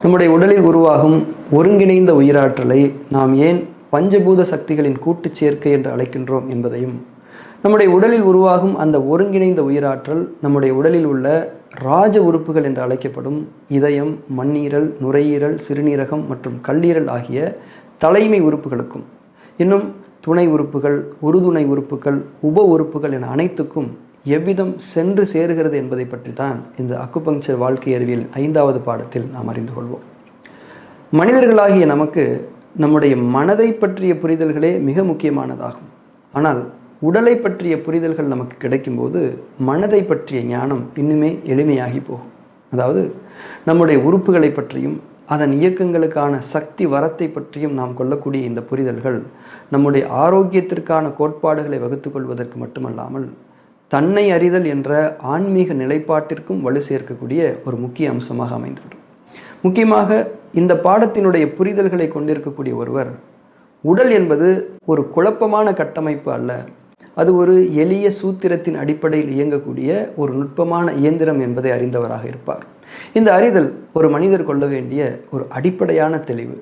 நம்முடைய உடலில் உருவாகும் ஒருங்கிணைந்த உயிராற்றலை நாம் ஏன் பஞ்சபூத சக்திகளின் கூட்டுச் சேர்க்கை என்று அழைக்கின்றோம் என்பதையும், நம்முடைய உடலில் உருவாகும் அந்த ஒருங்கிணைந்த உயிராற்றல் நம்முடைய உடலில் உள்ள ராஜ உறுப்புகள் என்று அழைக்கப்படும் இதயம், மண்ணீரல், நுரையீரல், சிறுநீரகம் மற்றும் கல்லீரல் ஆகிய தலைமை உறுப்புகளுக்கும், இன்னும் துணை உறுப்புகள், உறுதுணை உறுப்புகள், உப உறுப்புகள் என அனைத்துக்கும் எவ்விதம் சென்று சேருகிறது என்பதை பற்றி தான் இந்த அக்குபங்சர் வாழ்க்கை அறிவியல் 5வது பாடத்தில் நாம் அறிந்து கொள்வோம். மனிதர்களாகிய நமக்கு நம்முடைய மனதை பற்றிய புரிதல்களே மிக முக்கியமானதாகும். ஆனால் உடலை பற்றிய புரிதல்கள் நமக்கு கிடைக்கும்போது மனதை பற்றிய ஞானம் இன்னுமே எளிமையாகி போகும். அதாவது நம்முடைய உறுப்புகளை பற்றியும் அதன் இயக்கங்களுக்கான சக்தி வரத்தை பற்றியும் நாம் கொள்ளக்கூடிய இந்த புரிதல்கள் நம்முடைய ஆரோக்கியத்திற்கான கோட்பாடுகளை வகுத்து கொள்வதற்கு மட்டுமல்லாமல் தன்னை அறிதல் என்ற ஆன்மீக நிலைப்பாட்டிற்கும் வலு சேர்க்கக்கூடிய ஒரு முக்கிய அம்சமாக அமைந்துவிடும். முக்கியமாக இந்த பாடத்தினுடைய புரிதல்களை கொண்டிருக்கக்கூடிய ஒருவர், உடல் என்பது ஒரு குழப்பமான கட்டமைப்பு அல்ல, அது ஒரு எளிய சூத்திரத்தின் அடிப்படையில் இயங்கக்கூடிய ஒரு நுட்பமான இயந்திரம் என்பதை அறிந்தவராக இருப்பார். இந்த அறிதல் ஒரு மனிதர் கொள்ள வேண்டிய ஒரு அடிப்படையான தெளிவு.